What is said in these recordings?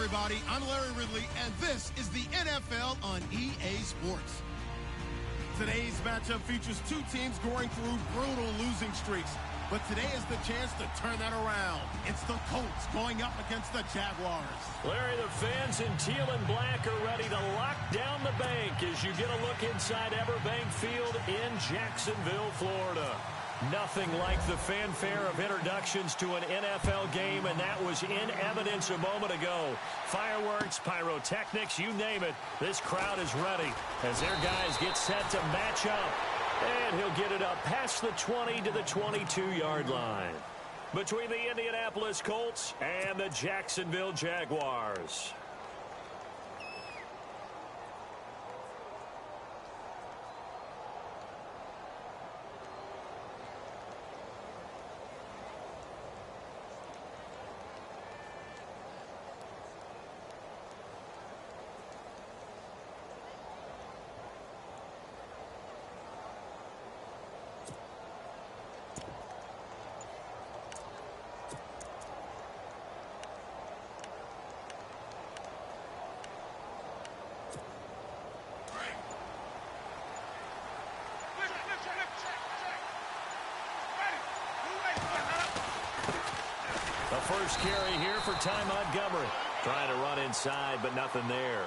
everybody. I'm Larry Ridley, and this is the NFL on EA Sports. Today's matchup features two teams going through brutal losing streaks, but today is the chance to turn that around. It's the Colts going up against the Jaguars. Larry, the fans in teal and black are ready to lock down the bank as you get a look inside Everbank Field in Jacksonville, Florida. Nothing like the fanfare of introductions to an NFL game, and that was in evidence a moment ago. Fireworks, pyrotechnics, you name it. This crowd is ready as their guys get set to match up. And he'll get it up past the 20 to the 22-yard line. Between the Indianapolis Colts and the Jacksonville Jaguars. First carry here for Ty Montgomery. Trying to run inside, but nothing there.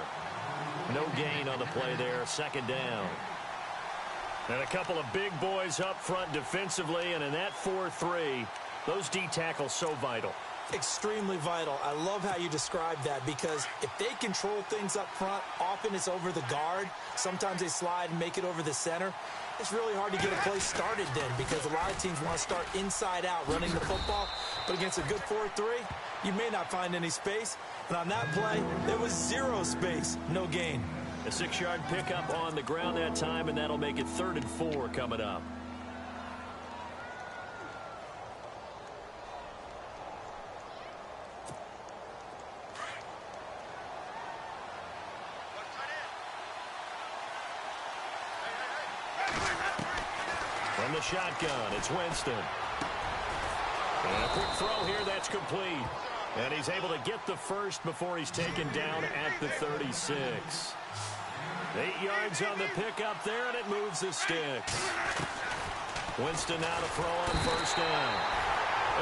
No gain on the play there. Second down. And a couple of big boys up front defensively, and in that 4-3, those D tackles so vital. Extremely vital. I love how you describe that, because if they control things up front, often it's over the guard. Sometimes they slide and make it over the center. It's really hard to get a play started then, because a lot of teams want to start inside out running the football. But against a good 4-3, you may not find any space. And on that play, there was zero space, no gain. A 6-yard pickup on the ground that time, and that'll make it 3rd and 4 coming up. From the shotgun, it's Winston. And a quick throw here, that's complete. And he's able to get the first before he's taken down at the 36. 8 yards on the pickup there, and it moves the sticks. Winston now to throw on first down.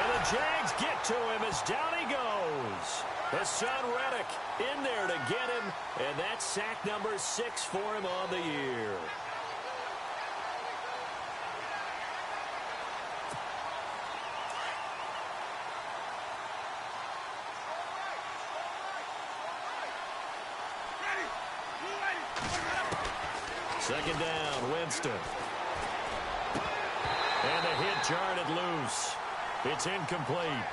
And the Jags get to him as down he goes. Hassan Reddick in there to get him, and that's sack number 6 for him on the year. Second down, Winston. And the hit jarred it loose. It's incomplete.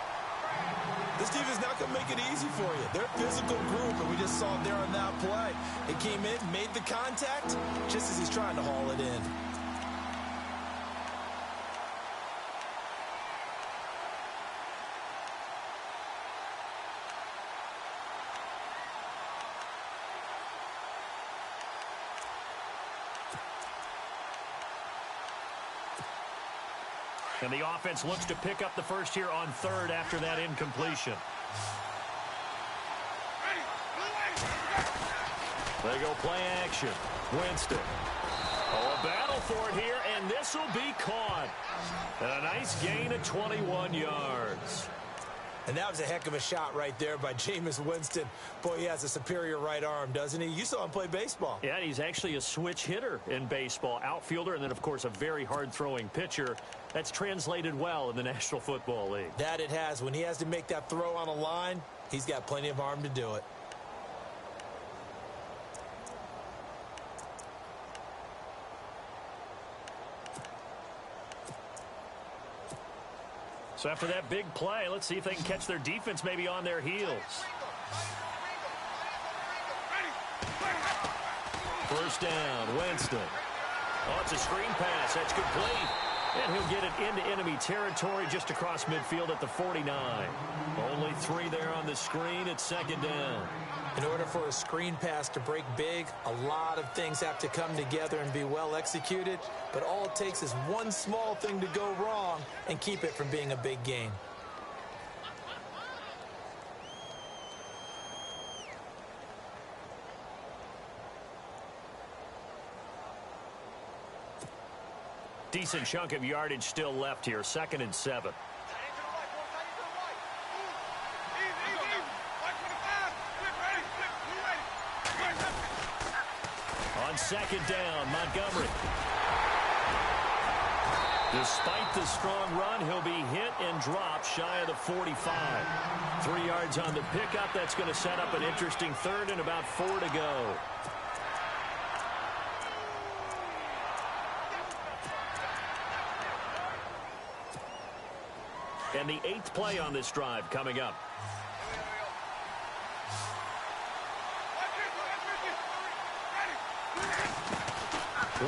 This team is not going to make it easy for you. They're a physical group, and we just saw it there on that play. It came in, made the contact, just as he's trying to haul it in. And the offense looks to pick up the first here on 3rd after that incompletion. They go play action. Winston. Oh, a battle for it here, and this will be caught. And a nice gain of 21 yards. And that was a heck of a shot right there by Jameis Winston. Boy, he has a superior right arm, doesn't he? You saw him play baseball. Yeah, he's actually a switch hitter in baseball. Outfielder, and then, of course, a very hard-throwing pitcher. That's translated well in the National Football League. That it has. When he has to make that throw on a line, he's got plenty of arm to do it. So after that big play, let's see if they can catch their defense maybe on their heels. First down, Winston. Oh, it's a screen pass. That's complete. And he'll get it into enemy territory just across midfield at the 49. Only 3 there on the screen. It's second down. In order for a screen pass to break big, a lot of things have to come together and be well executed. But all it takes is one small thing to go wrong and keep it from being a big gain. Decent chunk of yardage still left here. 2nd and 7. On 2nd down, Montgomery. Despite the strong run, he'll be hit and dropped shy of the 45. 3 yards on the pickup. That's going to set up an interesting 3rd and about 4 to go. And the 8th play on this drive coming up.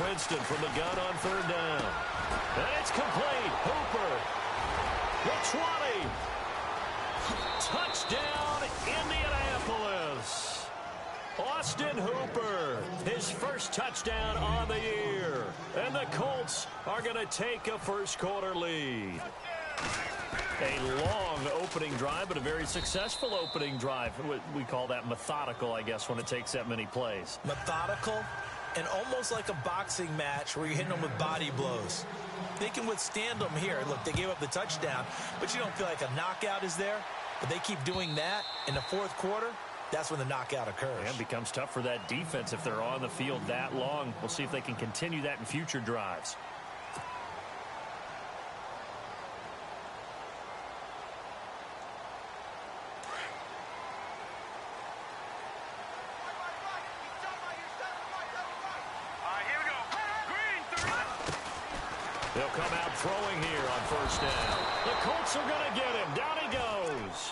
Winston from the gun on 3rd down. And it's complete. Hooper. The 20. Touchdown, Indianapolis. Austin Hooper, his first touchdown on the year. And the Colts are going to take a first-quarter lead. A long opening drive, but a very successful opening drive. We call that methodical, I guess, when it takes that many plays. Methodical and almost like a boxing match where you're hitting them with body blows. They can withstand them here. Look, they gave up the touchdown, but you don't feel like a knockout is there. But they keep doing that in the 4th quarter. That's when the knockout occurs. And it becomes tough for that defense if they're on the field that long. We'll see if they can continue that in future drives. They'll come out throwing here on 1st down. The Colts are going to get him. Down he goes.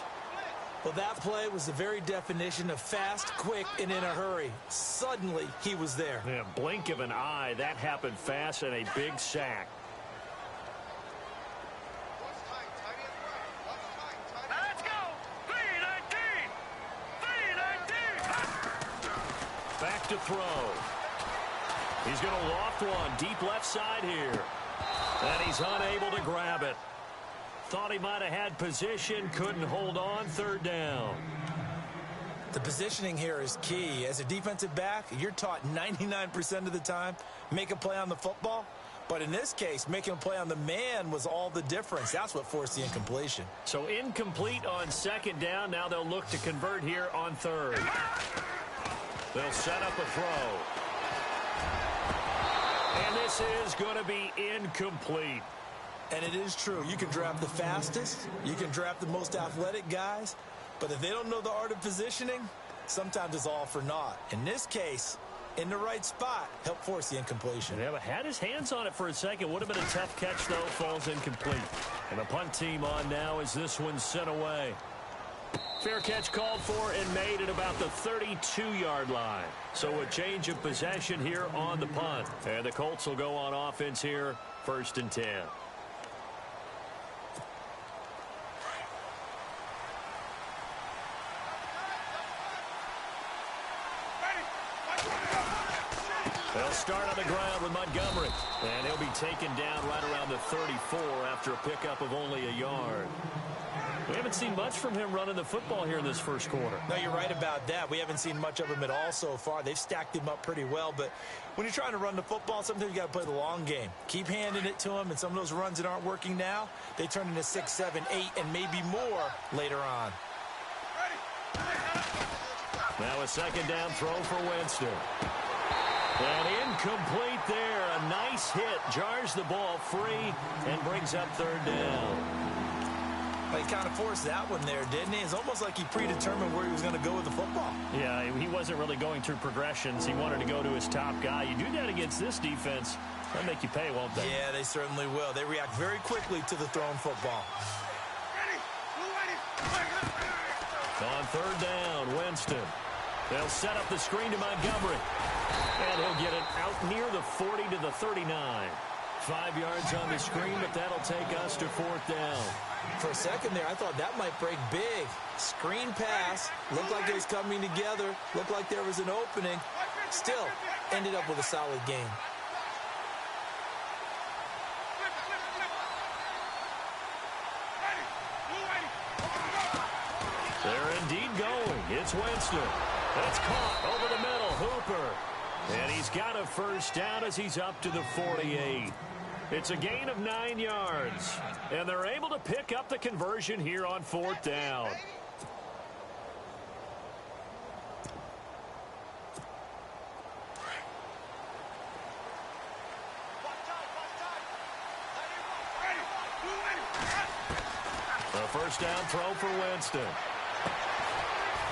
Well, that play was the very definition of fast, quick, and in a hurry. Suddenly, he was there. Yeah, blink of an eye. That happened fast and a big sack. Let's go. 319. 319. Back to throw. He's going to loft one deep left side here. And he's unable to grab it. Thought he might have had position, couldn't hold on. 3rd down. The positioning here is key. As a defensive back, you're taught 99% of the time, make a play on the football. But in this case, making a play on the man was all the difference. That's what forced the incompletion. So incomplete on 2nd down. Now they'll look to convert here on 3rd. They'll set up a throw. And this is going to be incomplete. And it is true. You can draft the fastest. You can draft the most athletic guys. But if they don't know the art of positioning, sometimes it's all for naught. In this case, in the right spot, helped force the incompletion. Yeah, but had his hands on it for a second. Would have been a tough catch, though. Falls incomplete. And the punt team on now as this one's sent away. Fair catch called for and made at about the 32-yard line. So a change of possession here on the punt. And the Colts will go on offense here, 1st and 10. They'll start on the ground with Montgomery. And he'll be taken down right around the 34 after a pickup of only a yard. We haven't seen much from him running the football here in this 1st quarter. No, you're right about that. We haven't seen much of him at all so far. They've stacked him up pretty well. But when you're trying to run the football, sometimes you got to play the long game. Keep handing it to him. And some of those runs that aren't working now, they turn into 6, 7, 8, and maybe more later on. Now a 2nd down throw for Winston. And incomplete there. A nice hit. Jars the ball free and brings up 3rd down. He kind of forced that one there, didn't he? It's almost like he predetermined where he was going to go with the football. Yeah, he wasn't really going through progressions. He wanted to go to his top guy. You do that against this defense, they'll make you pay, won't they? Yeah, they certainly will. They react very quickly to the thrown football. On 3rd down, Winston. They'll set up the screen to Montgomery. And he'll get it out near the 40 to the 39. 5 yards on the screen, but that'll take us to 4th down. For a second there, I thought that might break big. Screen pass. Looked like it was coming together. Looked like there was an opening. Still, ended up with a solid game. They're indeed going. It's Winston. It's caught over the middle. Hooper. And he's got a 1st down as he's up to the 48. It's a gain of 9 yards. And they're able to pick up the conversion here on 4th down. A first down throw for Winston.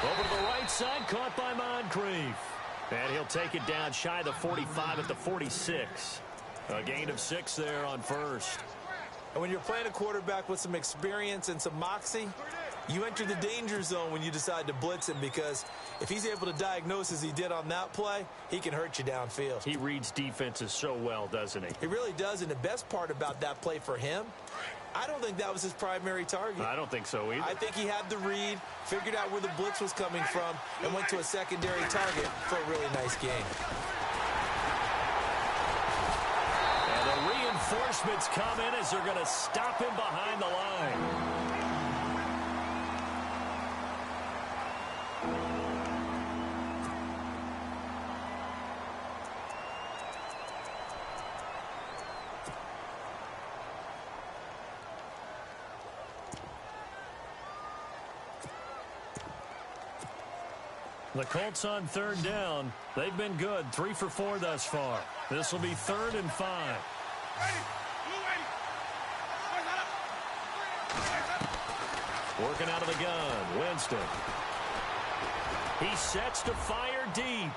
Over to the right side, caught by Moncrief. And he'll take it down shy of the 45 at the 46. A gain of 6 there on first. And when you're playing a quarterback with some experience and some moxie, you enter the danger zone when you decide to blitz him, because if he's able to diagnose as he did on that play, he can hurt you downfield. He reads defenses so well, doesn't he? He really does, and the best part about that play for him, I don't think that was his primary target. I don't think so either. I think he had the read, figured out where the blitz was coming from, and went to a secondary target for a really nice game. And the reinforcements come in as they're going to stop him behind the line. The Colts on 3rd down. They've been good. 3 for 4 thus far. This will be 3rd and 5. Working out of the gun. Winston. He sets to fire deep.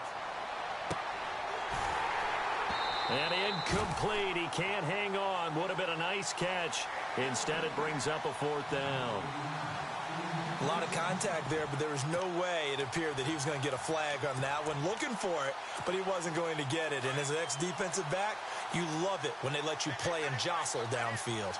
And incomplete. He can't hang on. Would have been a nice catch. Instead, it brings up a 4th down. A lot of contact there, but there was no way it appeared that he was going to get a flag on that one. Looking for it, but he wasn't going to get it. And as an ex-defensive back, you love it when they let you play and jostle downfield.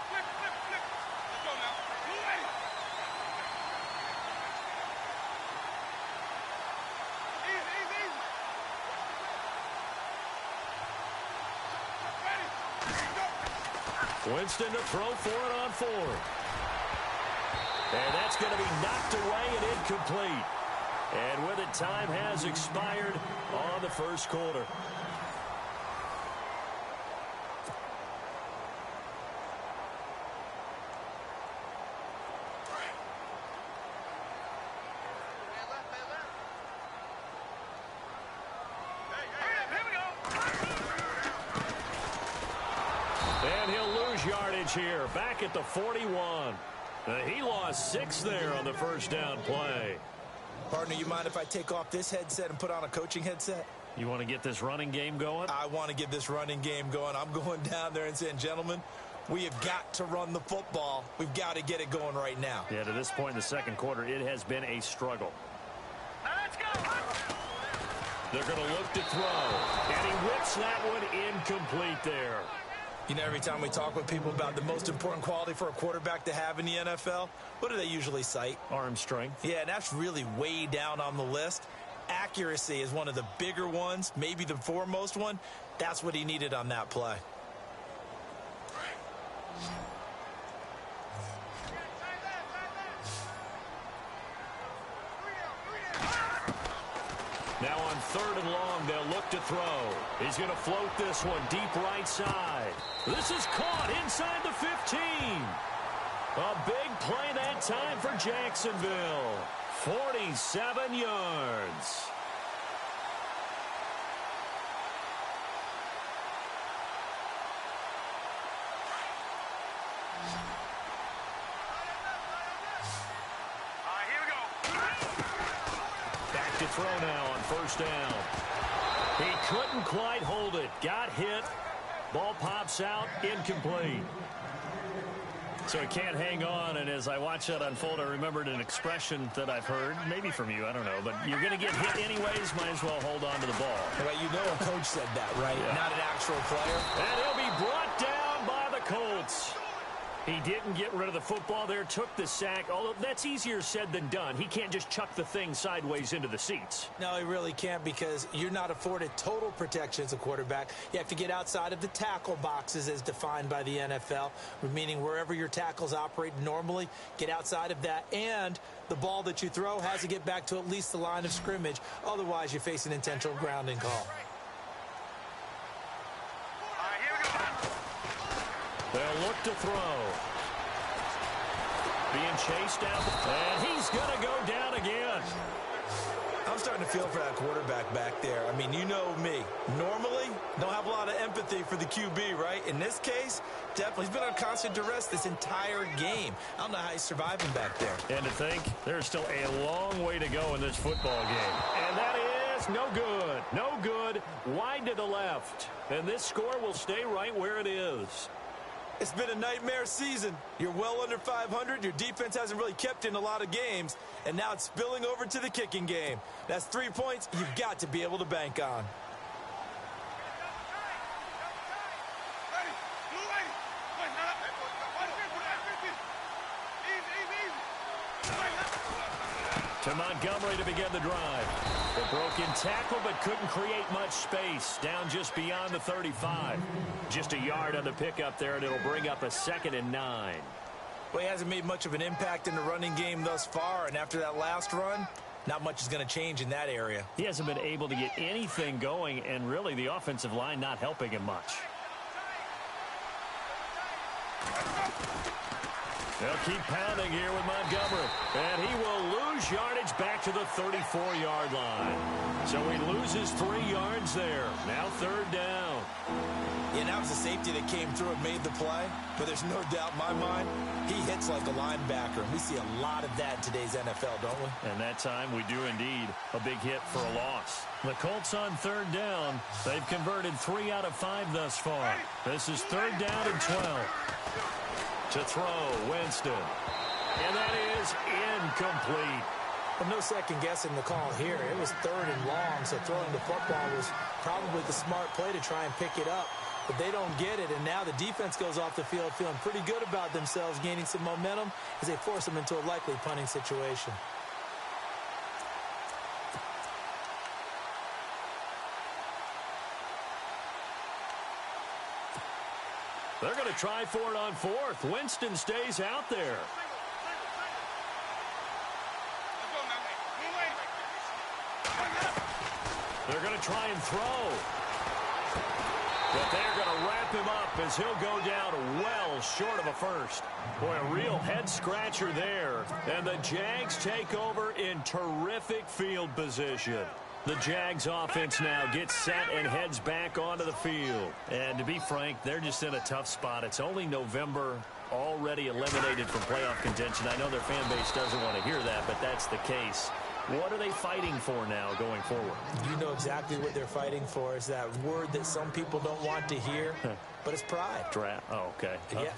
Winston to throw for it on 4th. And that's going to be knocked away and incomplete. And with it, time has expired on the first quarter. And he'll lose yardage here, back at the 41. He lost 6 there on the first down play. Partner, you mind if I take off this headset and put on a coaching headset? You want to get this running game going? I want to get this running game going. I'm going down there and saying, gentlemen, we have got to run the football. We've got to get it going right now. Yeah, to this point in the second quarter, it has been a struggle. Let's go. They're going to look to throw. And he whips that one incomplete there. You know, every time we talk with people about the most important quality for a quarterback to have in the NFL, what do they usually cite? Arm strength. Yeah, and that's really way down on the list. Accuracy is one of the bigger ones, maybe the foremost one. That's what he needed on that play. Now on 3rd and long, they'll look to throw. He's going to float this one deep right side. This is caught inside the 15. A big play that time for Jacksonville. 47 yards. Here we go. Back to throw now on 1st down. He couldn't quite hold it. Got hit. Ball pops out. Incomplete. So he can't hang on, and as I watch that unfold, I remembered an expression that I've heard, maybe from you, I don't know, but you're going to get hit anyways, might as well hold on to the ball. Well, you know a coach said that, right? Yeah. Not an actual player. And he'll be brought down by the Colts. He didn't get rid of the football there, took the sack, although that's easier said than done. He can't just chuck the thing sideways into the seats. No, he really can't, because you're not afforded total protection as a quarterback. You have to get outside of the tackle boxes as defined by the NFL, meaning wherever your tackles operate normally, get outside of that. And the ball that you throw has to get back to at least the line of scrimmage. Otherwise, you face an intentional grounding call. Here we go. They'll look to throw. Being chased down. And he's going to go down again. I'm starting to feel for that quarterback back there. I mean, you know me. Normally, don't have a lot of empathy for the QB, right? In this case, definitely. He's been on constant duress this entire game. I don't know how he's surviving back there. And to think, there's still a long way to go in this football game. And that is no good. No good. Wide to the left. And this score will stay right where it is. It's been a nightmare season. You're well under 500. Your defense hasn't really kept in a lot of games. And now it's spilling over to the kicking game. That's 3 points you've got to be able to bank on. To Montgomery to begin the drive. The broken tackle, but couldn't create much space. Down just beyond the 35. Just a yard on the pickup there, and it'll bring up a 2nd and 9. Well, he hasn't made much of an impact in the running game thus far, and after that last run, not much is going to change in that area. He hasn't been able to get anything going, and really the offensive line not helping him much. They'll keep pounding here with Montgomery. And he will lose yardage back to the 34-yard line. So he loses 3 yards there. Now 3rd down. Yeah, that was a safety that came through and made the play. But there's no doubt in my mind, he hits like a linebacker. And we see a lot of that in today's NFL, don't we? And that time we do indeed. A big hit for a loss. The Colts on 3rd down. They've converted 3 out of 5 thus far. This is 3rd down and 12. To throw, Winston. And that is incomplete. Well, no second guessing the call here. It was 3rd and long, so throwing the football was probably the smart play to try and pick it up. But they don't get it, and now the defense goes off the field feeling pretty good about themselves, gaining some momentum as they force them into a likely punting situation. They're going to try for it on 4th. Winston stays out there. They're going to try and throw. But they're going to wrap him up as he'll go down well short of a first. Boy, a real head-scratcher there. And the Jags take over in terrific field position. The Jags offense now gets set and heads back onto the field. And to be frank, they're just in a tough spot. It's only November, already eliminated from playoff contention. I know their fan base doesn't want to hear that, but that's the case. What are they fighting for now going forward? You know exactly what they're fighting for. Is that word that some people don't want to hear, but it's pride. Draft. Oh, okay. Yeah.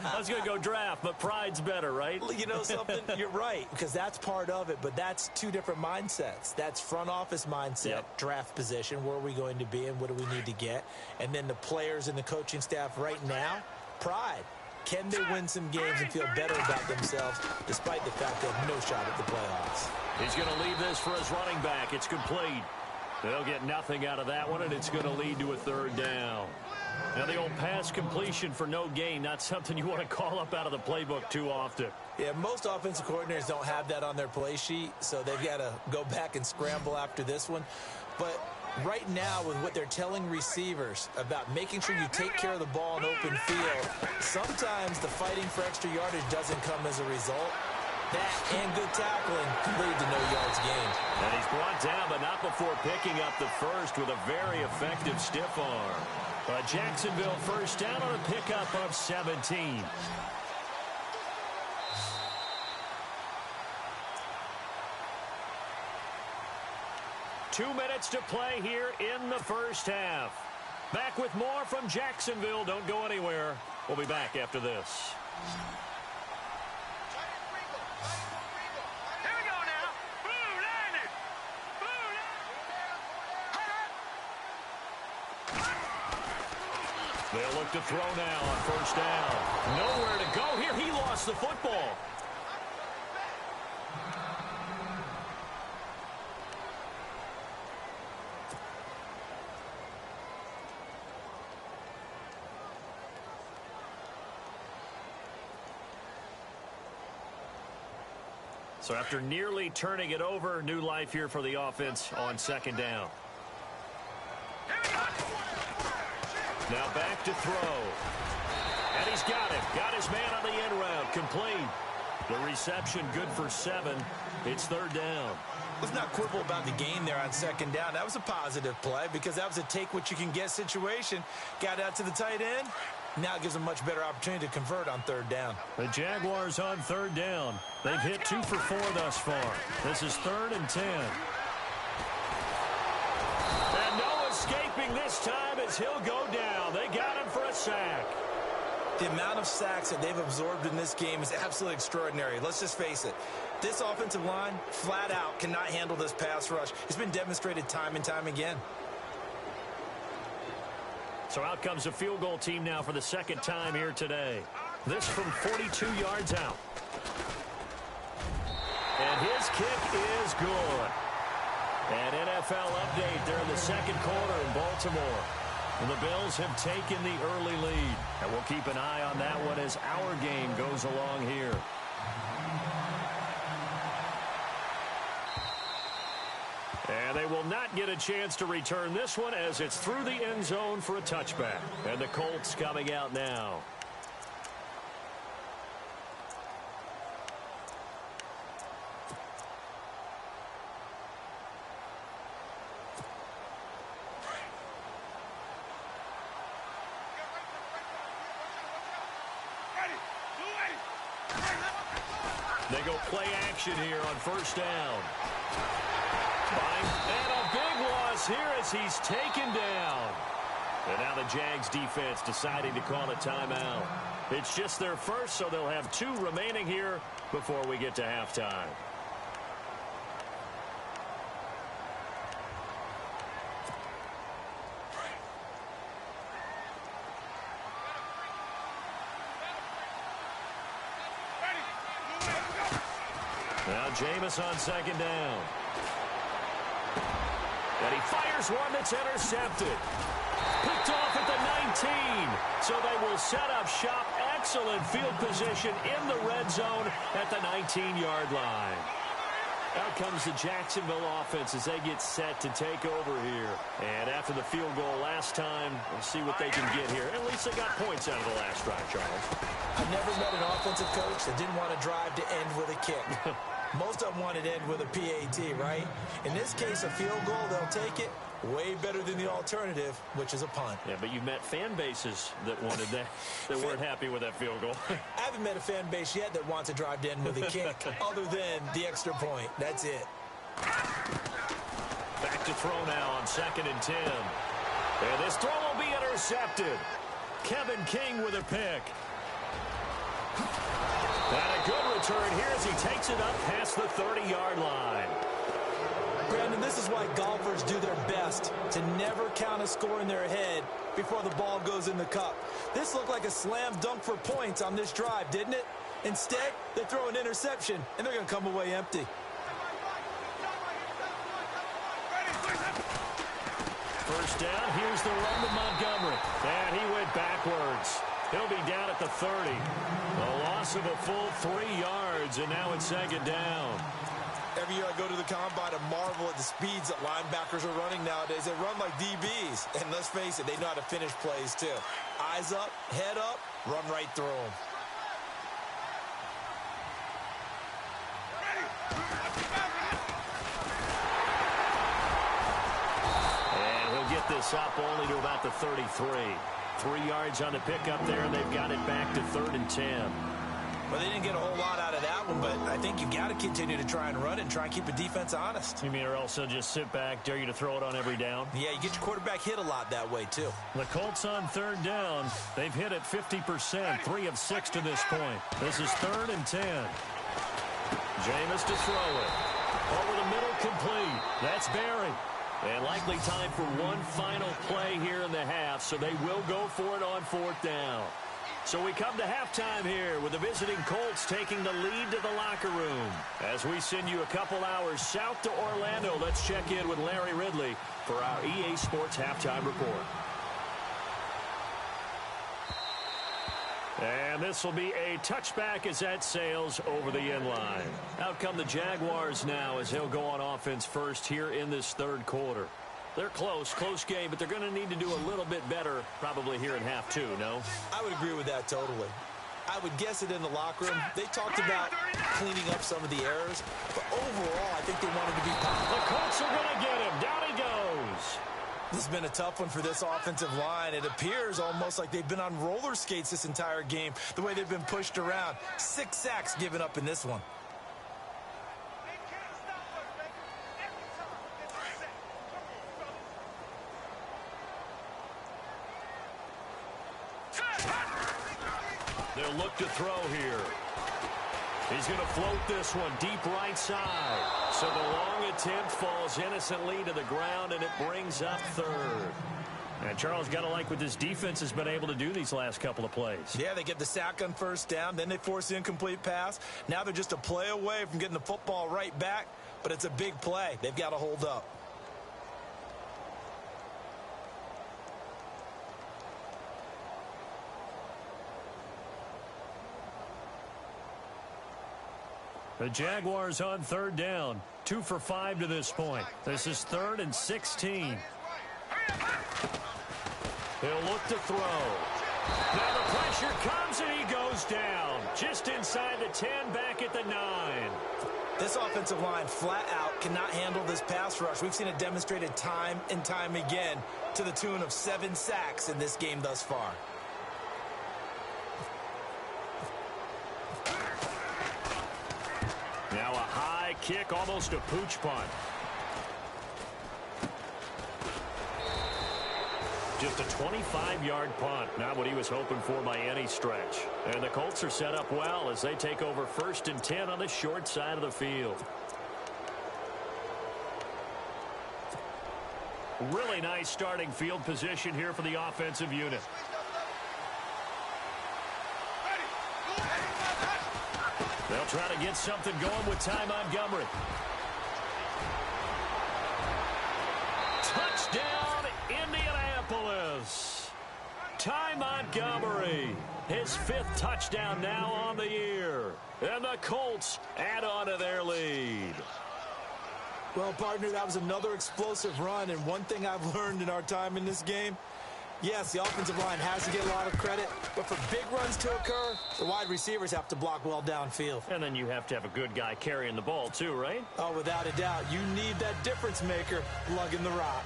I was going to go draft, but pride's better, right? You know something? You're right, because that's part of it, but that's 2 different mindsets. That's front office mindset, draft position, where are we going to be and what do we need to get? And then the players and the coaching staff right now, pride. Can they win some games and feel better about themselves despite the fact they have no shot at the playoffs? He's going to leave this for his running back. It's complete. They'll get nothing out of that one, and it's going to lead to a 3rd down. Now, the old pass completion for no gain, not something you want to call up out of the playbook too often. Yeah, most offensive coordinators don't have that on their play sheet, so they've got to go back and scramble after this one. But right now, with what they're telling receivers about making sure you take care of the ball in open field, sometimes the fighting for extra yardage doesn't come as a result. That and good tackling can lead to no yards gained. And he's brought down, but not before picking up the first with a very effective stiff arm. Jacksonville 1st down on a pickup of 17. Two minutes to play here in the first half. Back with more from Jacksonville. Don't go anywhere. We'll be back after this. They'll look to throw now on 1st down. Nowhere to go here. He lost the football. So after nearly turning it over, new life here for the offense on 2nd down. Now back to throw. And he's got it. Got his man on the end route. Complete. The reception good for 7. It's 3rd down. Let's not quibble about the gain there on 2nd down. That was a positive play because that was a take-what-you-can-get situation. Got out to the tight end. Now it gives them a much better opportunity to convert on 3rd down. The Jaguars on 3rd down. They've hit 2 for 4 thus far. This is 3rd and 10. And no escaping this time as he'll go down. They got him for a sack. The amount of sacks that they've absorbed in this game is absolutely extraordinary. Let's just face it. This offensive line, flat out, cannot handle this pass rush. It's been demonstrated time and time again. So out comes a field goal team now for the 2nd time here today. This from 42 yards out. And his kick is good. An NFL update there in the 2nd quarter in Baltimore. And the Bills have taken the early lead. And we'll keep an eye on that one as our game goes along here. And they will not get a chance to return this one as it's through the end zone for a touchback. And the Colts coming out now. They go play action here on 1st down. And a big loss here as he's taken down. And now the Jags defense deciding to call a timeout. It's just their first, so they'll have 2 remaining here before we get to halftime. Now Jameis on 2nd down. And he fires one that's intercepted. Picked off at the 19. So they will set up shop. Excellent field position in the red zone at the 19-yard line. Out comes the Jacksonville offense as they get set to take over here. And after the field goal last time, we'll see what they can get here. At least they got points out of the last drive, Charles. I've never met an offensive coach that didn't want to drive to end with a kick. Most of them want it to end with a PAT, right? In this case, a field goal, they'll take it. Way better than the alternative, which is a punt. Yeah, but you've met fan bases that wanted that, that weren't happy with that field goal. I haven't met a fan base yet that wants to drive to end with a kick, other than the extra point. That's it. Back to throw now on 2nd and 10. And this throw will be intercepted. Kevin King with a pick. And a good return here as he takes it up past the 30-yard line. Brandon, this is why golfers do their best to never count a score in their head before the ball goes in the cup. This looked like a slam dunk for points on this drive, didn't it? Instead, they throw an interception, and they're going to come away empty. First down, here's the run to Montgomery. And he went backwards. He'll be down at the 30. A loss of a full 3 yards, and now it's 2nd down. Every year I go to the combine and marvel at the speeds that linebackers are running nowadays. They run like DBs. And let's face it, they know how to finish plays too. Eyes up, head up, run right through them. And he'll get this up only to about the 33. 3 yards on the pickup there, and they've got it back to 3rd and 10. Well, they didn't get a whole lot out of that one, but I think you've got to continue to try and run it and try and keep the defense honest. You mean or else they'll just sit back, dare you to throw it on every down? Yeah, you get your quarterback hit a lot that way, too. The Colts on 3rd down. They've hit it 50%, 3 of 6 to this point. This is 3rd and 10. Jameis to throw it. Over the middle, complete. That's Barry. And likely time for one final play here in the half, so they will go for it on 4th down. So we come to halftime here with the visiting Colts taking the lead to the locker room. As we send you a couple hours south to Orlando, let's check in with Larry Ridley for our EA Sports Halftime Report. And this will be a touchback as that sails over the end line. Out come the Jaguars now as they'll go on offense first here in this 3rd quarter. They're close game, but they're going to need to do a little bit better probably here in half two, no? I would agree with that totally. I would guess it in the locker room. They talked about cleaning up some of the errors, but overall, I think they wanted to be positive. The Colts are going to get him. Down he goes. This has been a tough one for this offensive line. It appears almost like they've been on roller skates this entire game, the way they've been pushed around. 6 sacks given up in this one. They'll look to throw here. He's going to float this one deep right side. So the long attempt falls innocently to the ground, and it brings up third. And Charles, got to like what this defense has been able to do these last couple of plays. Yeah, they get the sack on first down, then they force the incomplete pass. Now they're just a play away from getting the football right back, but it's a big play. They've got to hold up. The Jaguars on third down. 2 for 5 to this point. This is 3rd and 16. He'll look to throw. Now the pressure comes and he goes down. Just inside the 10, back at the 9. This offensive line flat out cannot handle this pass rush. We've seen it demonstrated time and time again to the tune of 7 sacks in this game thus far. Now a high kick, almost a pooch punt. Just a 25-yard punt, not what he was hoping for by any stretch. And the Colts are set up well as they take over 1st and 10 on the short side of the field. Really nice starting field position here for the offensive unit. They'll try to get something going with Ty Montgomery. Touchdown, Indianapolis. Ty Montgomery, his 5th touchdown now on the year. And the Colts add on to their lead. Well, partner, that was another explosive run, and one thing I've learned in our time in this game, yes, the offensive line has to get a lot of credit, but for big runs to occur, the wide receivers have to block well downfield. And then you have to have a good guy carrying the ball too, right? Oh, without a doubt. You need that difference maker lugging the rock.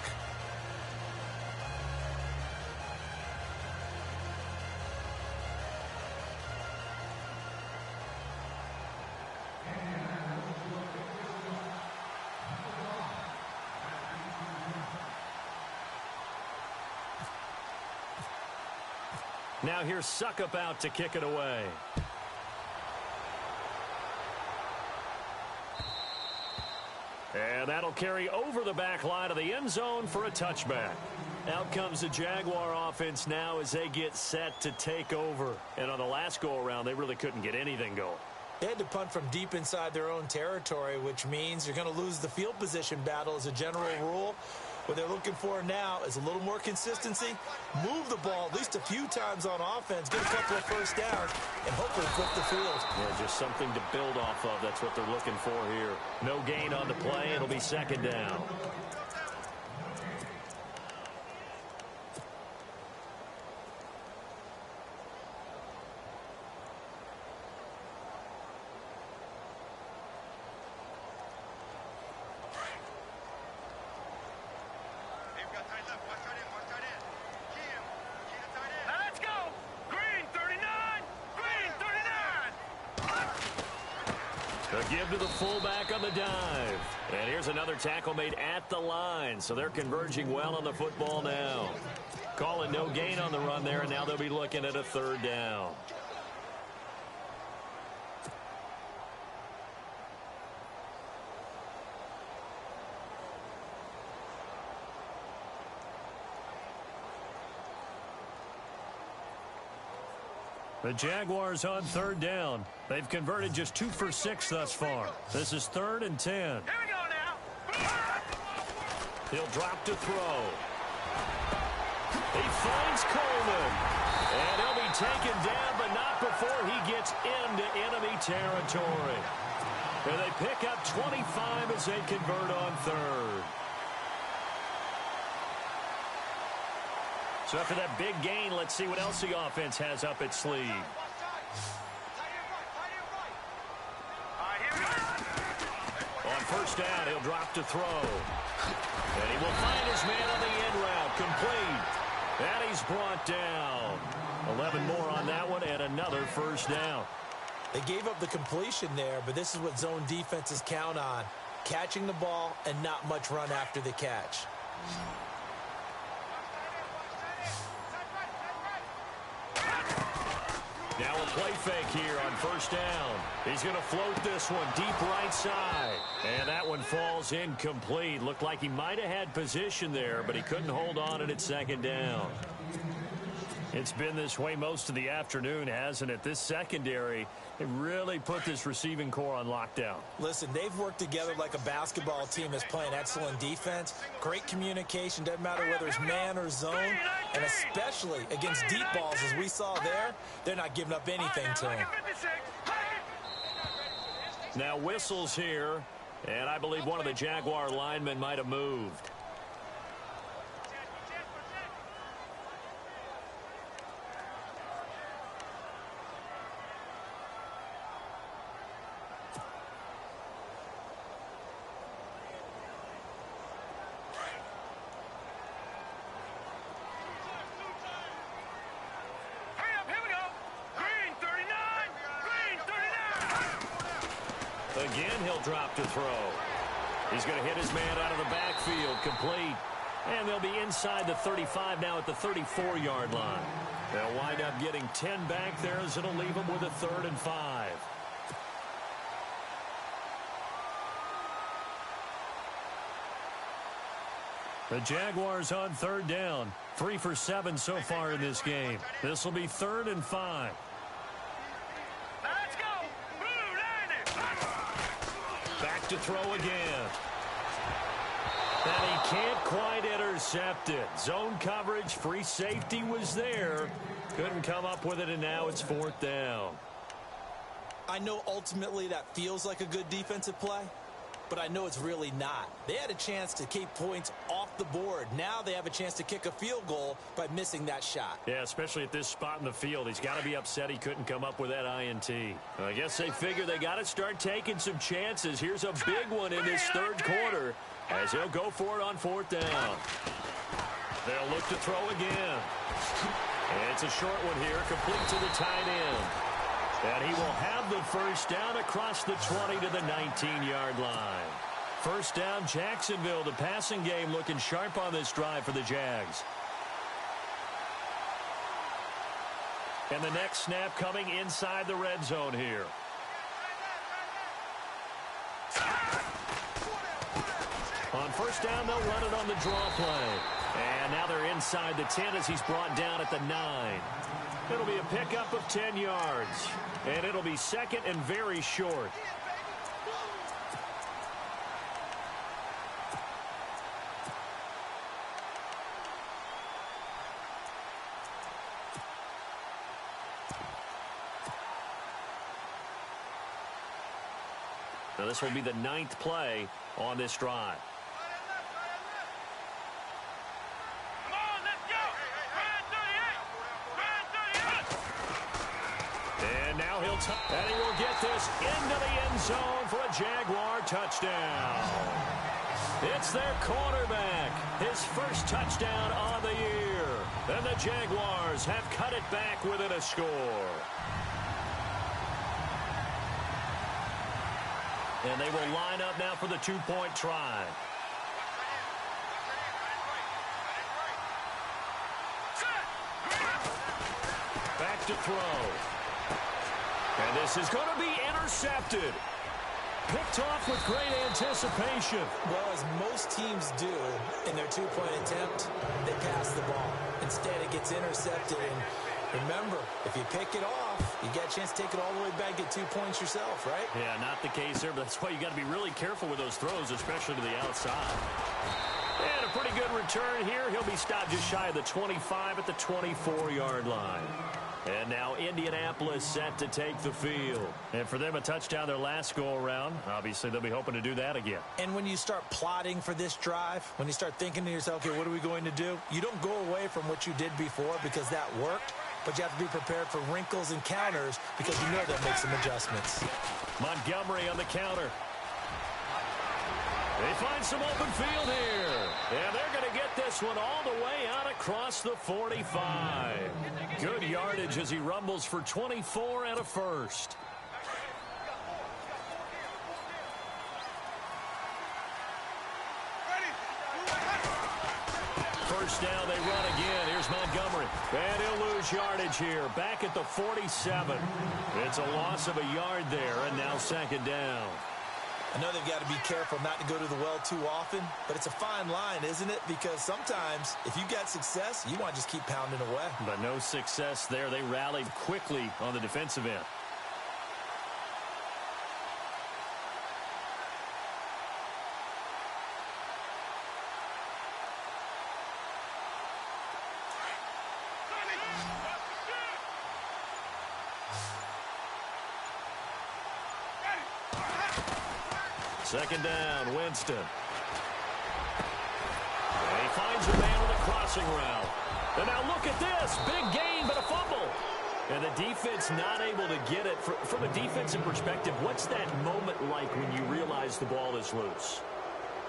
Now here's Suckup out to kick it away. And that'll carry over the back line of the end zone for a touchback. Out comes the Jaguar offense now as they get set to take over. And on the last go-around, they really couldn't get anything going. They had to punt from deep inside their own territory, which means you're going to lose the field position battle as a general rule. What they're looking for now is a little more consistency, move the ball at least a few times on offense, get a couple of first downs, and hopefully flip the field. Yeah, just something to build off of. That's what they're looking for here. No gain on the play. It'll be 2nd down. A give to the fullback on the dive. And here's another tackle made at the line. So they're converging well on the football now. Calling no gain on the run there, and now they'll be looking at a 3rd down. The Jaguars on 3rd down. They've converted just 2 for 6 thus far. This is 3rd and 10. Here we go now. He'll drop to throw. He finds Coleman. And he'll be taken down, but not before he gets into enemy territory. And they pick up 25 as they convert on 3rd. So after that big gain, let's see what else the offense has up its sleeve. On first down, he'll drop to throw. And he will find his man on the end route. Complete. And he's brought down. 11 more on that one and another first down. They gave up the completion there, but this is what zone defenses count on. Catching the ball and not much run after the catch. Now a play fake here on first down. He's going to float this one deep right side. And that one falls incomplete. Looked like he might have had position there, but he couldn't hold on at second down. It's been this way most of the afternoon, hasn't it? This secondary, it really put this receiving core on lockdown. Listen, they've worked together like a basketball team that's playing excellent defense. Great communication, doesn't matter whether it's man or zone. And especially against deep balls, as we saw there, they're not giving up anything to him. Now whistles here, and I believe one of the Jaguar linemen might have moved. Again, he'll drop to throw. He's going to hit his man out of the backfield, complete. And they'll be inside the 35 now at the 34-yard line. They'll wind up getting 10 back there as it'll leave them with a 3rd and 5. The Jaguars on 3rd down. 3 for 7 so far in this game. This will be 3rd and 5. To throw again. And he can't quite intercept it. Zone coverage, free safety was there. Couldn't come up with it, and now it's 4th down. I know ultimately that feels like a good defensive play, but I know it's really not. They had a chance to keep points off the board. Now they have a chance to kick a field goal by missing that shot. Yeah, especially at this spot in the field. He's got to be upset he couldn't come up with that INT. I guess they figure they got to start taking some chances. Here's a big one in this 3rd quarter as he'll go for it on 4th down. They'll look to throw again. It's a short one here, complete to the tight end. And he will have the first down across the 20 to the 19-yard line. First down, Jacksonville. The passing game looking sharp on this drive for the Jags. And the next snap coming inside the red zone here. On first down, they'll run it on the draw play. And now they're inside the 10 as he's brought down at the 9. It'll be a pickup of 10 yards. And it'll be 2nd and very short. Now this will be the 9th play on this drive. And he will get this into the end zone for a Jaguar touchdown. It's their quarterback, his first touchdown on the year. And the Jaguars have cut it back within a score. And they will line up now for the 2-point try. Back to throw. And this is going to be intercepted. Picked off with great anticipation. Well, as most teams do in their 2-point attempt, they pass the ball. Instead, it gets intercepted. And remember, if you pick it off, you get a chance to take it all the way back, get 2 points yourself, right? Yeah, not the case there, but that's why you got to be really careful with those throws, especially to the outside. And a pretty good return here. He'll be stopped just shy of the 25 at the 24-yard line. And now Indianapolis set to take the field. And for them, a touchdown their last go-around. Obviously, they'll be hoping to do that again. And when you start plotting for this drive, when you start thinking to yourself, okay, what are we going to do? You don't go away from what you did before because that worked, but you have to be prepared for wrinkles and counters because you know they'll make some adjustments. Montgomery on the counter. They find some open field here. And they're going to get this one all the way out across the 45. Good yardage as he rumbles for 24 and a first. First down, they run again. Here's Montgomery. And he'll lose yardage here. Back at the 47. It's a loss of a yard there, and now second down. I know they've got to be careful not to go to the well too often, but it's a fine line, isn't it? Because sometimes, if you got success, you want to just keep pounding away. But no success there. They rallied quickly on the defensive end. Second down, Winston. And he finds a man with a crossing route. And now look at this. Big gain, but a fumble. And the defense not able to get it. From a defensive perspective, what's that moment like when you realize the ball is loose?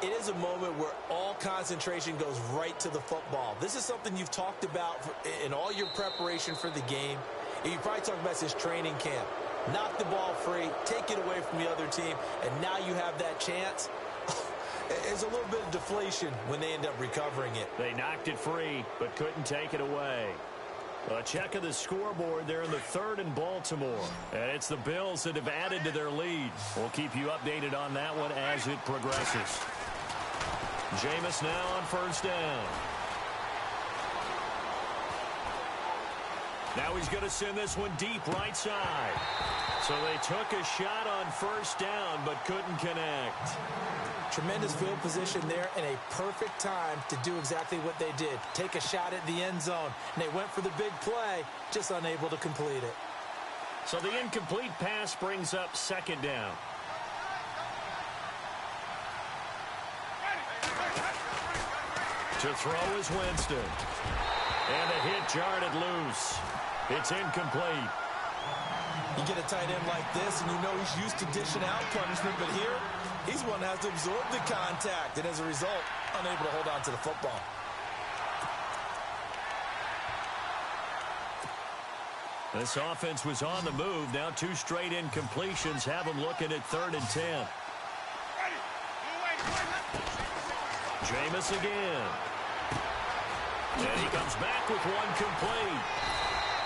It is a moment where all concentration goes right to the football. This is something you've talked about in all your preparation for the game. And you probably talked about this training camp. Knock the ball free, take it away from the other team, and now you have that chance. There's a little bit of deflation when they end up recovering it. They knocked it free, but couldn't take it away. A check of the scoreboard there in the third in Baltimore. And it's the Bills that have added to their lead. We'll keep you updated on that one as it progresses. Jameis now on first down. Now he's going to send this one deep right side. So they took a shot on first down but couldn't connect. Tremendous field position there and a perfect time to do exactly what they did. Take a shot at the end zone. And they went for the big play, just unable to complete it. So the incomplete pass brings up second down. To throw is Winston. And the hit jarred it loose. It's incomplete. You get a tight end like this, and you know he's used to dishing out punishment, but here, he's one that has to absorb the contact, and as a result, unable to hold on to the football. This offense was on the move. Now two straight incompletions have them looking at 3rd and 10. Jameis again. And he comes back with one complete.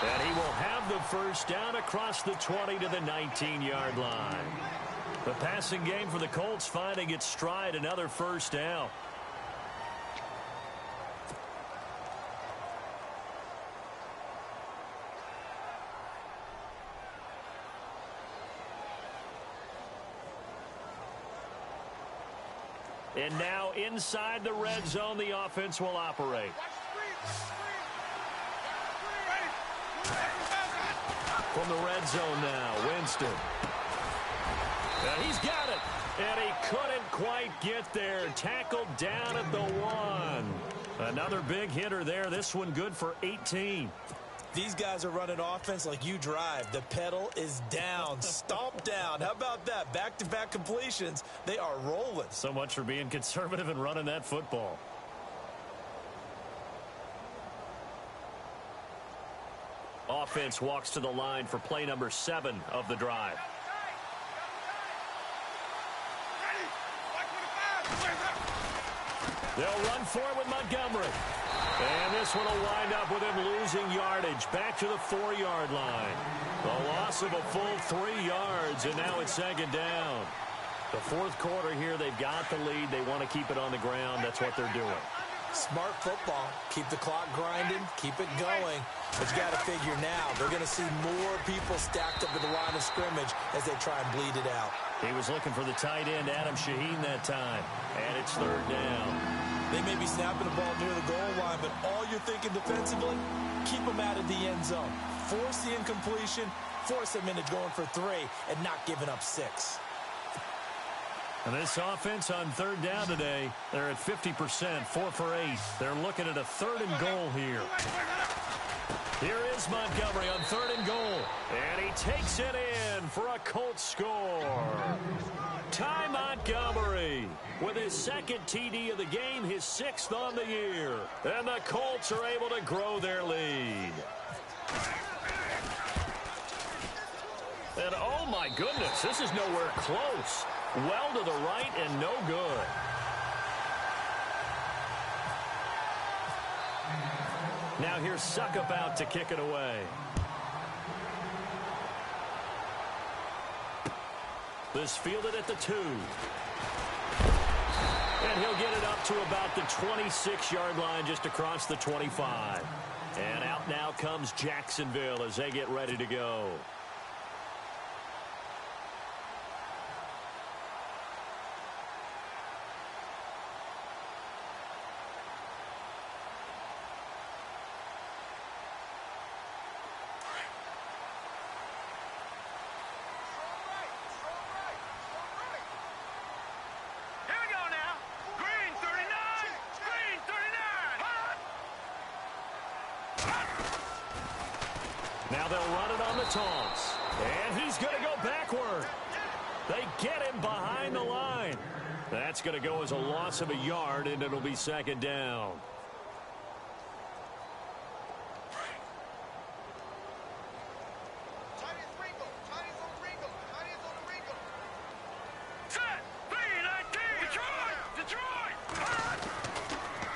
And he will have the first down across the 20 to the 19-yard line. The passing game for the Colts finding its stride, another first down. And now inside the red zone, the offense will operate. From the red zone now, Winston. And he's got it. And he couldn't quite get there. Tackled down at the 1. Another big hitter there. This one good for 18. These guys are running offense like you drive. The pedal is down, stomped down. How about that? Back-to-back completions. They are rolling. So much for being conservative and running that football. Offense walks to the line for play number 7 of the drive. They'll run for it with Montgomery. And this one will wind up with him losing yardage back to the 4-yard line. A loss of a full 3 yards, and now it's second down. The fourth quarter here, they've got the lead. They want to keep it on the ground. That's what they're doing. Smart football. Keep the clock grinding. Keep it going. But you got to figure now, they're going to see more people stacked up at the line of scrimmage as they try and bleed it out. He was looking for the tight end, Adam Shaheen, that time. And it's third down. They may be snapping the ball near the goal line, but all you're thinking defensively, keep them out of the end zone. Force the incompletion, force them into going for 3, and not giving up 6. And this offense on third down today, they're at 50%, 4 for 8. They're looking at a 3rd and goal here. Here is Montgomery on 3rd and goal. And he takes it in for a Colts score. Ty Montgomery with his 2nd TD of the game, his 6th on the year. And the Colts are able to grow their lead. And oh my goodness, this is nowhere close. Well to the right and no good. Now here's Suckup out to kick it away. This fielded at the 2. And he'll get it up to about the 26-yard line, just across the 25. And out now comes Jacksonville as they get ready to go. Now they'll run it on the toss. And he's going to go backward. They get him behind the line. That's going to go as a loss of a yard, and it'll be 2nd down.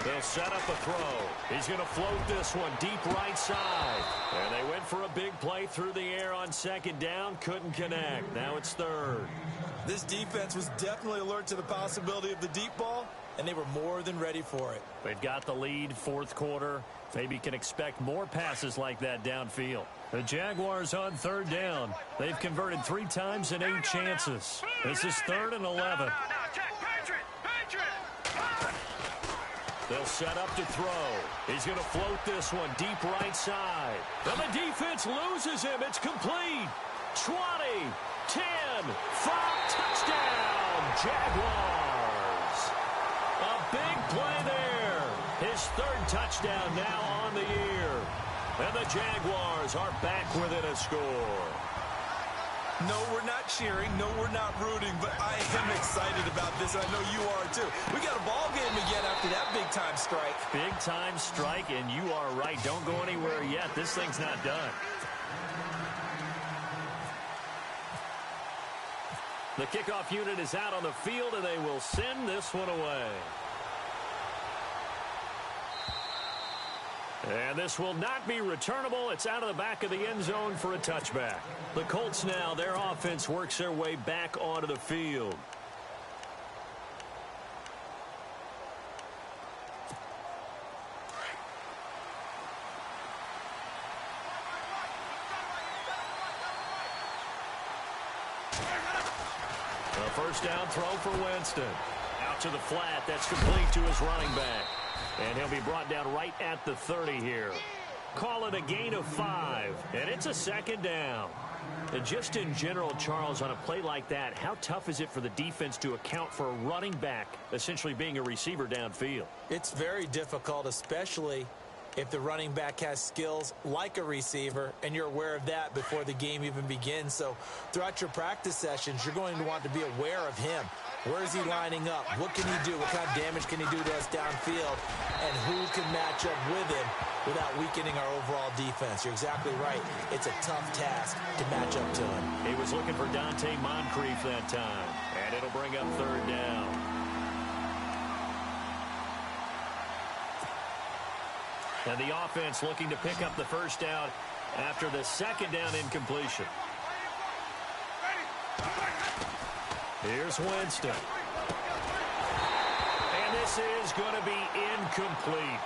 They'll set up a throw. He's going to float this one deep right side. And they went for a big play through the air on 2nd down. Couldn't connect. Now it's 3rd. This defense was definitely alert to the possibility of the deep ball, and they were more than ready for it. They've got the lead, 4th quarter. Maybe can expect more passes like that downfield. The Jaguars on 3rd down. They've converted 3 times in 8 chances. This is 3rd and 11. They'll set up to throw. He's going to float this one deep right side. And the defense loses him. It's complete. 20, 10, 5, touchdown, Jaguars. A big play there. His 3rd touchdown now on the year. And the Jaguars are back within a score. No, we're not cheering. No, we're not rooting. But I am excited about this. I know you are, too. We got a ball game again after that big-time strike. Big-time strike, and you are right. Don't go anywhere yet. This thing's not done. The kickoff unit is out on the field, and they will send this one away. And this will not be returnable. It's out of the back of the end zone for a touchback. The Colts now, their offense works their way back onto the field. A 1st down throw for Winston. Out to the flat. That's complete to his running back. And he'll be brought down right at the 30 here. Call it a gain of 5. And it's a 2nd down. And just in general, Charles, on a play like that, how tough is it for the defense to account for a running back essentially being a receiver downfield? It's very difficult, especially if the running back has skills like a receiver, and you're aware of that before the game even begins. So throughout your practice sessions, you're going to want to be aware of him. Where is he lining up? What can he do? What kind of damage can he do to us downfield? And who can match up with him without weakening our overall defense? You're exactly right. It's a tough task to match up to him. He was looking for Dante Moncrief that time. And it'll bring up 3rd down. And the offense looking to pick up the 1st down after the 2nd down incompletion. Here's Winston. And this is going to be incomplete.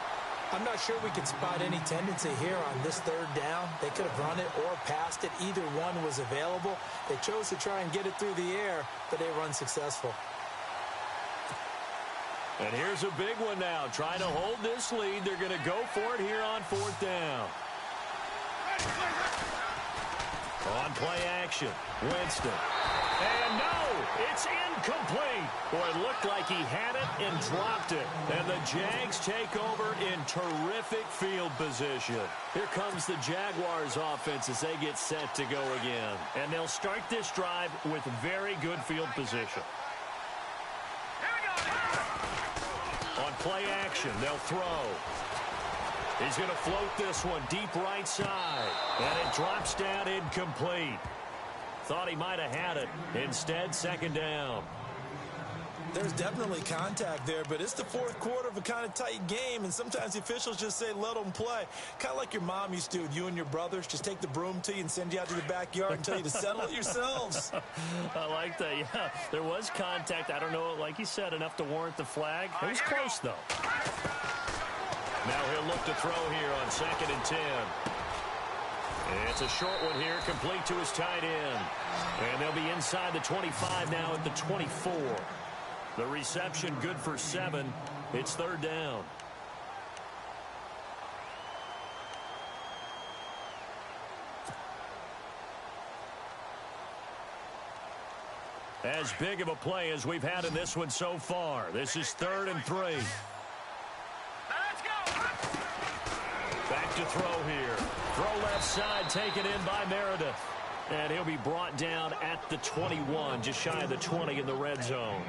I'm not sure we can spot any tendency here on this 3rd down. They could have run it or passed it. Either one was available. They chose to try and get it through the air, but they were unsuccessful. And here's a big one now. Trying to hold this lead. They're going to go for it here on 4th down. On play action, Winston. And no, it's incomplete. Boy, it looked like he had it and dropped it. And the Jags take over in terrific field position. Here comes the Jaguars offense as they get set to go again. And they'll start this drive with very good field position. On play action, they'll throw. He's going to float this one deep right side. And it drops down incomplete. Thought he might have had it. Instead, 2nd down. There's definitely contact there, but it's the 4th quarter of a kind of tight game, and sometimes the officials just say, let them play. Kind of like your mom used to do with you and your brothers. Just take the broom to you and send you out to the backyard and tell you to settle it yourselves. I like that, yeah. There was contact. I don't know, like you said, enough to warrant the flag. It was close, though. Now he'll look to throw here on 2nd and 10. It's a short one here, complete to his tight end. And they'll be inside the 25 now at the 24. The reception good for 7. It's 3rd down. As big of a play as we've had in this one so far. This is 3rd and 3. Let's go. Back to throw here. Throw left side, taken in by Meredith. And he'll be brought down at the 21, just shy of the 20 in the red zone.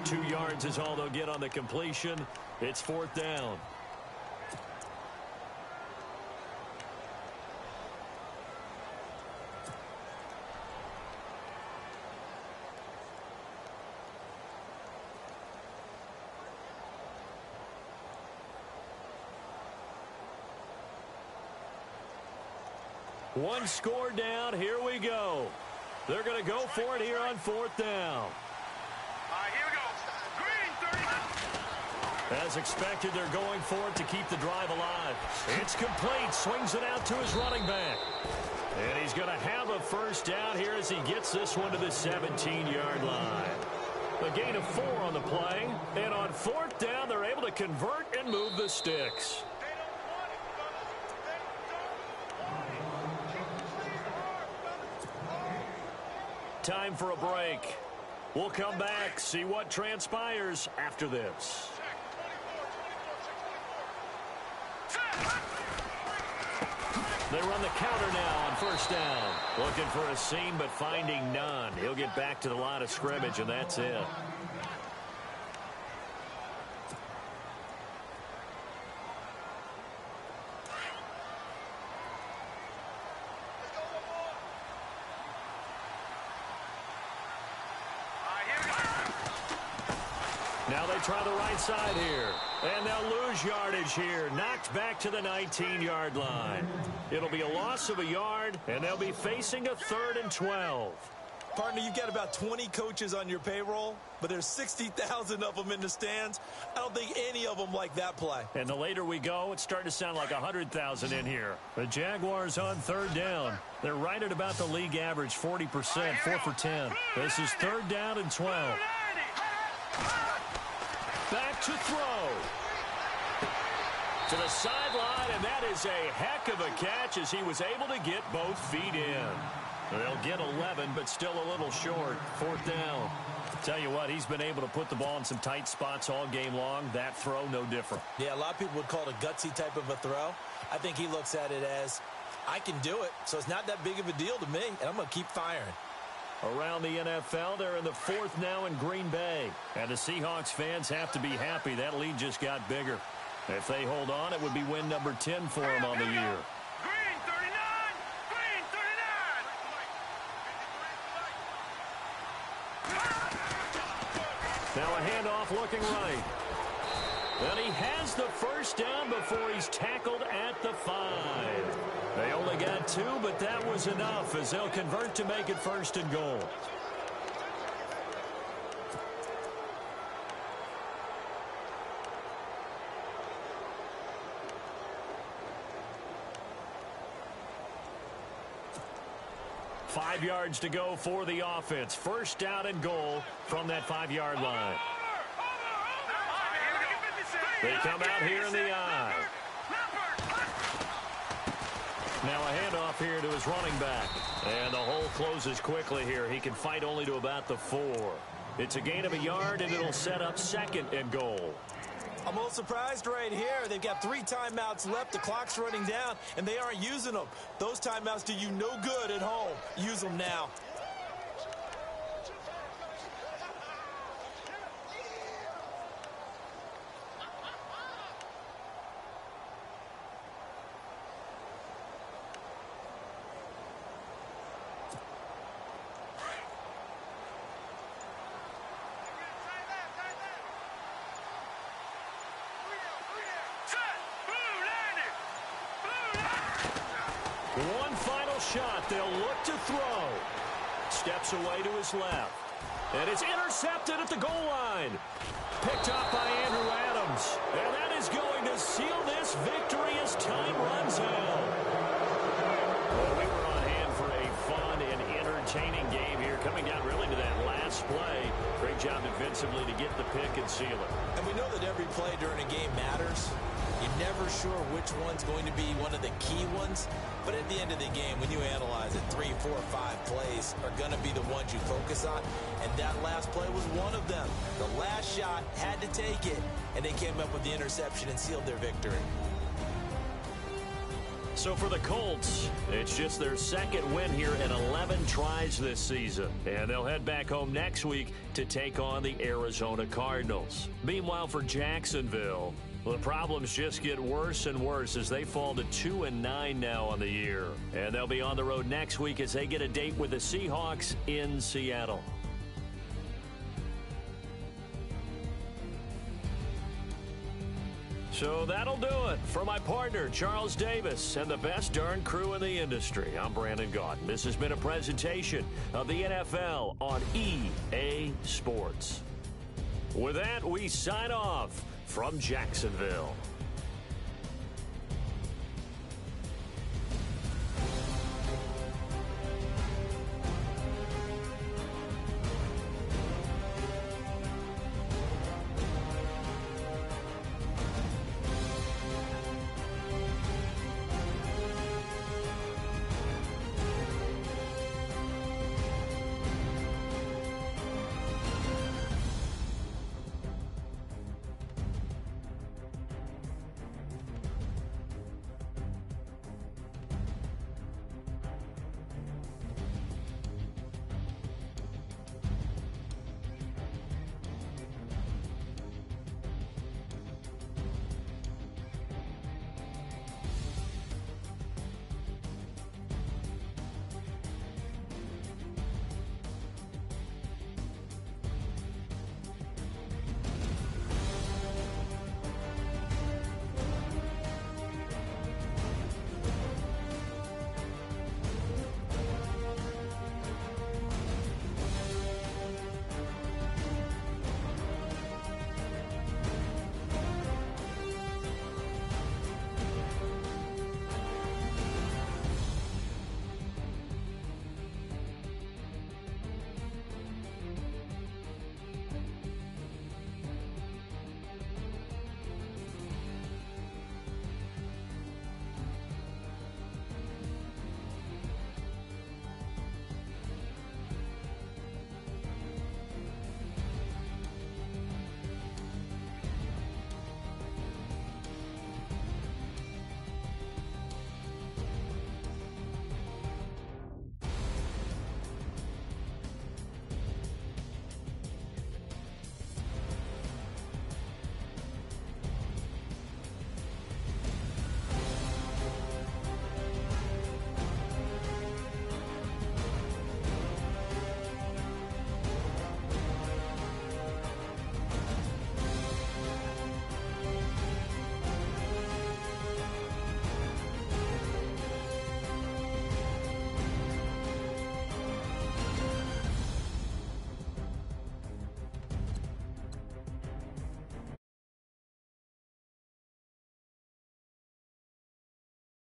2 yards is all they'll get on the completion. It's 4th down. One score down. Here we go. They're going to go for it here on 4th down. Here we go. Green, 30. As expected, they're going for it to keep the drive alive. It's complete. Swings it out to his running back. And he's going to have a 1st down here as he gets this one to the 17-yard line. A gain of 4 on the play. And on 4th down, they're able to convert and move the sticks. Time for a break. We'll come back, see what transpires after this. They run the counter now on 1st down. Looking for a seam, but finding none. He'll get back to the line of scrimmage, and that's it. Now they try the right side here. And they'll lose yardage here. Knocked back to the 19-yard line. It'll be a loss of a yard, and they'll be facing a 3rd and 12. Partner, you've got about 20 coaches on your payroll, but there's 60,000 of them in the stands. I don't think any of them like that play. And the later we go, it's starting to sound like 100,000 in here. The Jaguars on 3rd down. They're right at about the league average, 40%, 4 for 10. This is 3rd down and 12. Back to throw. To the sideline, and that is a heck of a catch as he was able to get both feet in. They'll get 11, but still a little short. 4th down. Tell you what, he's been able to put the ball in some tight spots all game long. That throw, no different. Yeah, a lot of people would call it a gutsy type of a throw. I think he looks at it as, I can do it, so it's not that big of a deal to me, and I'm going to keep firing. Around the NFL, they're in the 4th now in Green Bay. And the Seahawks fans have to be happy. That lead just got bigger. If they hold on, it would be win number 10 for them on the year. Green, 39. Green, 39. Now a handoff looking right. And he has the 1st down before he's tackled at the 5. They only got 2, but that was enough as they'll convert to make it 1st and goal. Five yards to go for the offense. 1st down and goal from that 5-yard line. Here we They come out here in the eye. Now a handoff here to his running back. And the hole closes quickly here. He can fight only to about the 4. It's a gain of a yard, and it'll set up 2nd and goal. I'm a little surprised right here. They've got 3 timeouts left. The clock's running down, and they aren't using them. Those timeouts do you no good at home. Use them now. One final shot. They'll look to throw. Steps away to his left. And it's intercepted at the goal line. Picked up by Andrew Adams. And that is going to seal this victory as time runs out. Well, we were on hand for a fun and entertaining game here. Coming down really to that last play. Great job defensively to get the pick and seal it. And we know that every play during a game matters. You're never sure which one's going to be one of the key ones. But at the end of the game, when you analyze it, 3, 4, 5 plays are going to be the ones you focus on. And that last play was one of them. The last shot had to take it, and they came up with the interception and sealed their victory. So for the Colts, it's just their 2nd win here in 11 tries this season. And they'll head back home next week to take on the Arizona Cardinals. Meanwhile, for Jacksonville, well, the problems just get worse and worse as they fall to 2-9 now on the year. And they'll be on the road next week as they get a date with the Seahawks in Seattle. So that'll do it. For my partner, Charles Davis, and the best darn crew in the industry, I'm Brandon Gaudin. This has been a presentation of the NFL on EA Sports. With that, we sign off from Jacksonville.